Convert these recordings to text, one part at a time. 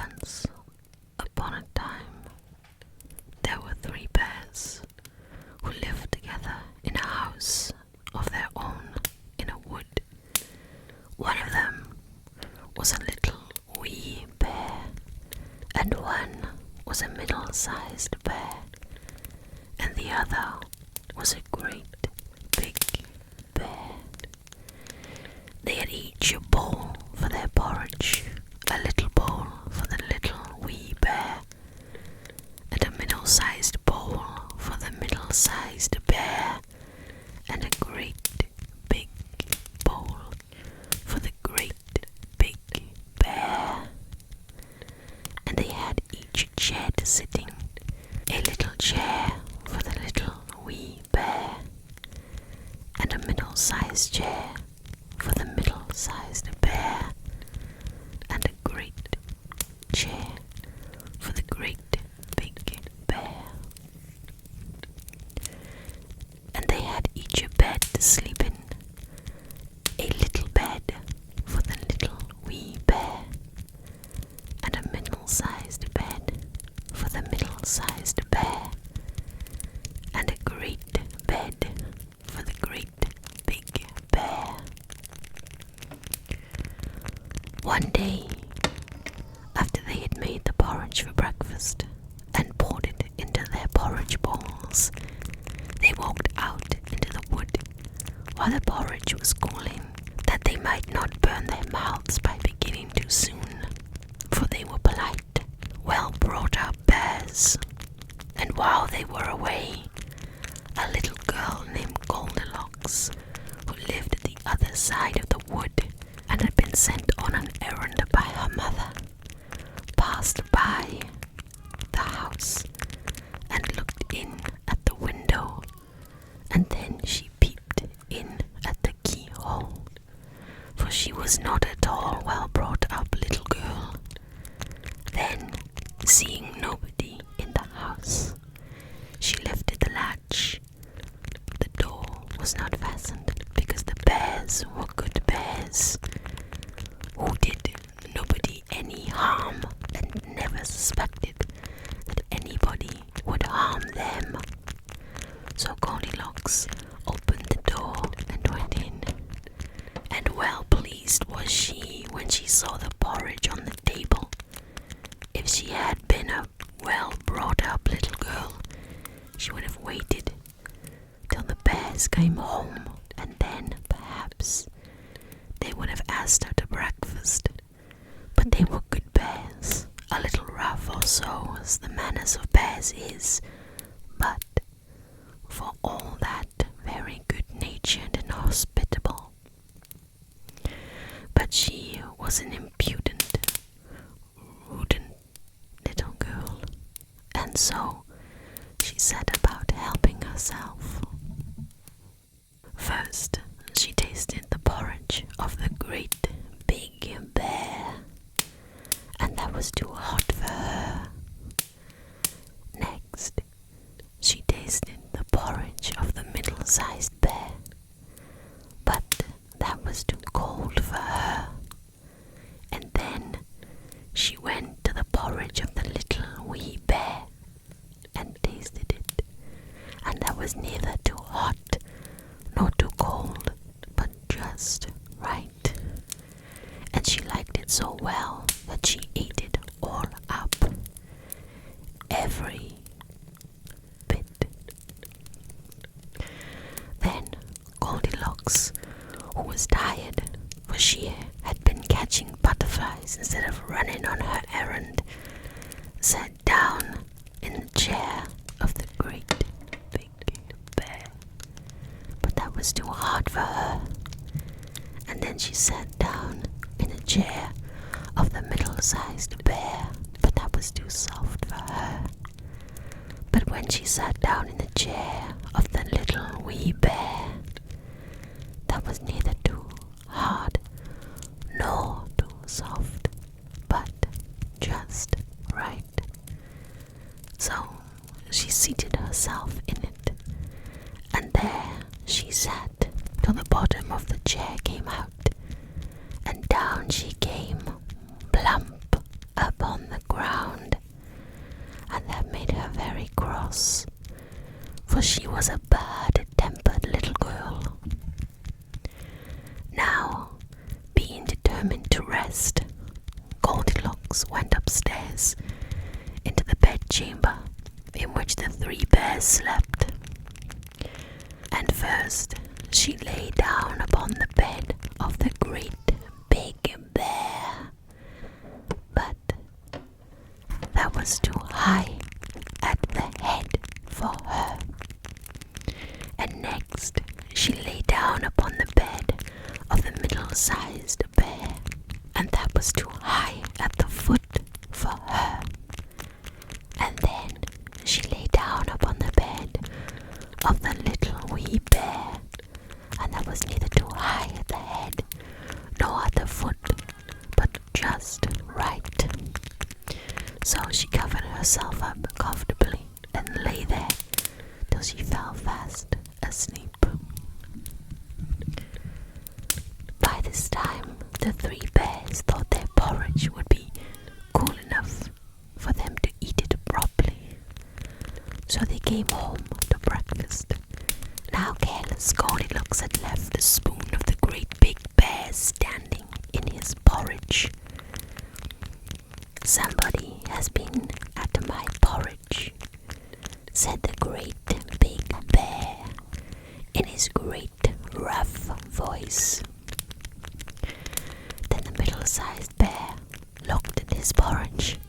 Once upon a time, there were 3 bears who lived together in a house of their own in a wood. One of them was a little wee bear, and one was a middle-sized bear, and the other was a great big bear. They had each a bowl for their porridge, a little bowl for the little wee bear, and a middle-sized bowl for the middle-sized bear, and a great big bowl for the great big bear. And they had each a chair to sit in, a little chair for the little wee bear, and a middle-sized chair for the middle-sized bear, and a great chair for the great big bear. And they had each a bed to sleep in, a little bed for the little wee bear, and a middle-sized bed for the middle-sized bear, and a great bed for the great big bear. One day, after they had made the porridge for breakfast and poured it into their porridge bowls, they walked out into the wood while the porridge was cooling, that they might not burn their mouths by beginning too soon, for they were polite, well-brought-up bears. And while they were away, a little girl named Goldilocks, who lived at the other side of the wood and had been sent on an errand by her mother, passed by the house and looked in at the window, and then she peeped in at the keyhole, for she was not at all well-brought-up little girl. Then, seeing nobody in the house, she lifted the latch. The door was not fastened because the bears were good bears, who did nobody any harm and never suspected that anybody would harm them. So Goldilocks opened the door and went in, and well pleased was she when she saw the porridge on the table. If she had been a well-brought-up little girl, she would have waited till the bears came home, and then, perhaps, they would have asked her to breakfast. But they were good bears, a little rough or so, as the manners of bears is, but for all that very good-natured and hospitable. But she was an impudent, rude little girl, and so she set about helping herself. First, she tasted the porridge of the great big bear, and that was too hot for her. Next, she tasted the porridge of the middle-sized bear, but that was too cold for her. And then she went to the porridge of the little wee bear and tasted it, and that was neither too hot nor too cold, but just right. And she liked it so well that she ate it all up, every bit. Then Goldilocks, who was tired, for she had been catching butterflies instead of running on her errand, sat down in the chair of the great big bear. But that was too hard for her. And then she sat down in a chair of the middle-sized bear, but that was too soft for her. But when she sat down in the chair of the little wee bear, that was neither too hard nor too soft, but just right. So she seated herself in it, and there she sat till the bottom of the chair came out, and down she came plump upon the very cross, for she was a bad-tempered little girl. Now, being determined to rest, Goldilocks went upstairs into the bedchamber in which the three bears slept. And first she lay down upon the bed of the great big bear, but that was too high at the head for her. And next she lay down upon the bed of the middle-sized bear, and that was too high at the foot for her. And then she lay down upon the bed of the little wee bear, and that was neither too high at the head nor at the foot, but just right. So she covered herself up comfortably and lay there till she fell fast asleep. By this time, the three bears thought their porridge would be cool enough for them to eat it properly. So they came home to breakfast. Now careless Goldilocks had left the spoon of the great big bear standing in his porridge. "Somebody has been at my porridge," said the great big bear in his great rough voice. Then the middle-sized bear looked at his porridge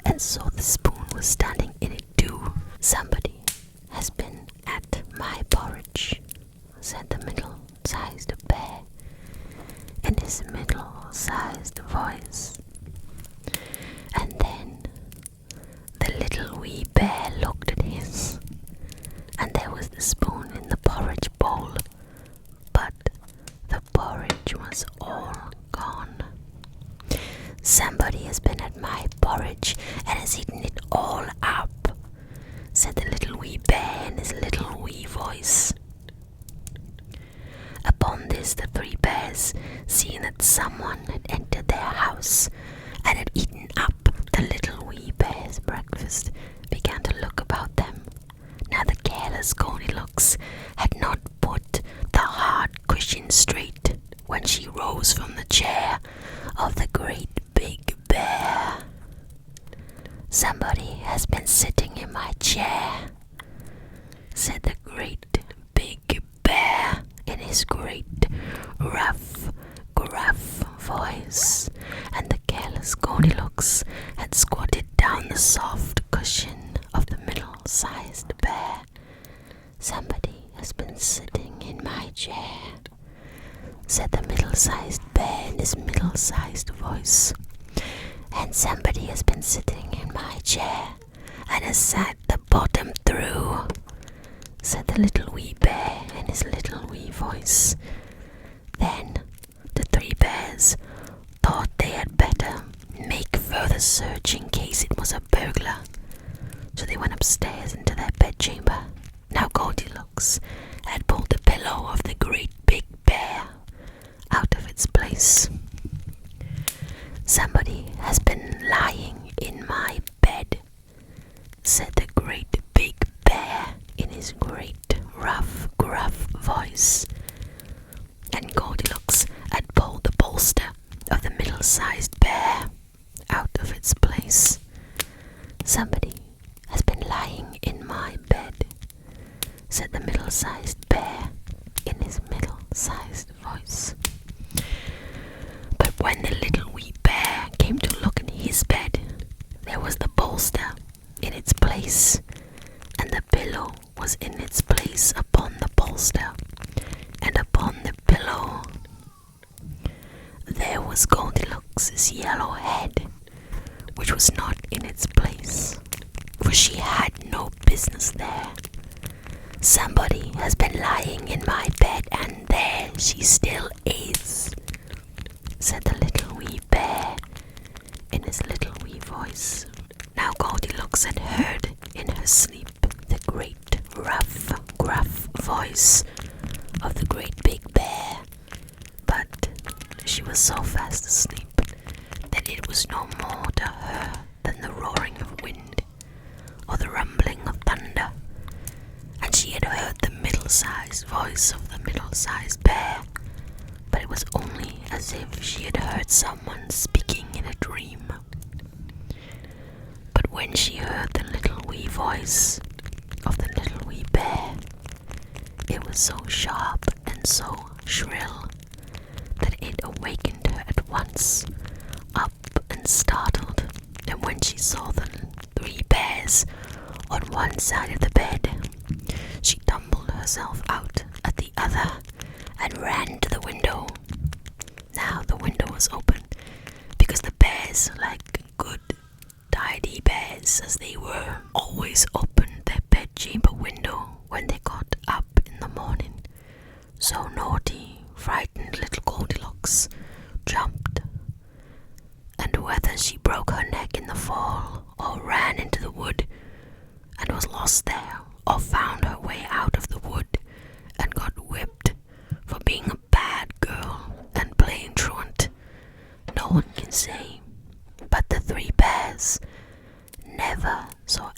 and saw the spoon was standing in it too. "Somebody has been at my porridge," said the middle-sized bear in his middle-sized voice. And then the little wee bear looked at his, and there was the spoon in the porridge bowl, but the porridge was all gone. "Somebody has been at my porridge and has eaten it all up," said the little wee bear in his little wee voice. Upon this, the three bears, seeing that someone had entered their house and had eaten up the little wee bear's breakfast, began to look about them. Now the careless Goldilocks had not put the hard cushion straight when she rose from the chair of the great big bear. "Somebody has been sitting in my chair," said the great big bear in his great rough, gruff voice, and the careless Goldilocks had squatted down the soft cushion of the middle-sized bear. "Somebody has been sitting in my chair," said the middle-sized bear in his middle-sized voice. "And somebody has been sitting in my chair and has sat the bottom through," said the little wee bear in his little wee voice. Then the three bears thought they had better make further search in case it was a burglar. So they went upstairs into their bedchamber. Now Goldilocks had pulled the pillow of the great big bear out of its place. "Somebody has been lying in my bed," said the great big bear in his great rough, gruff voice. And Goldilocks had pulled the bolster of the middle-sized bear out of its place. "Somebody has been lying in my bed," said the middle-sized bear in his middle-sized voice. But when the little wee bear came to look in his bed, there was the bolster in its place, and the pillow was in its place upon the bolster, and upon the pillow there was Goldilocks' yellow head, which was not in its place, for she had no business there. "Somebody has been lying in my bed, and there she still is," said the little wee bear in his little wee voice. Now Goldilocks had heard in her sleep the great rough, gruff voice of the great big bear, but she was so fast asleep that it was no more to her than the roaring of wind or the rumbling of thunder, and she had heard the middle-sized voice of the middle-sized bear, but it was only as if she had heard someone speaking in a dream. But when she heard the little wee voice of the little wee bear, it was so sharp and so shrill that it awakened her at once, up and startled. And when she saw the 3 bears on one side of the bed, she tumbled herself out at the other and ran to the window. Now the window was open, because the bears, like good tidy bears as they were, always opened their bedchamber window when they got up in the morning. So naughty, frightened little Goldilocks jumped, and whether she broke her neck in the fall, or ran into the wood and was lost there, or found her way out of the wood and got whipped for being a bad girl and playing truant, no one can say. But the 3 bears never saw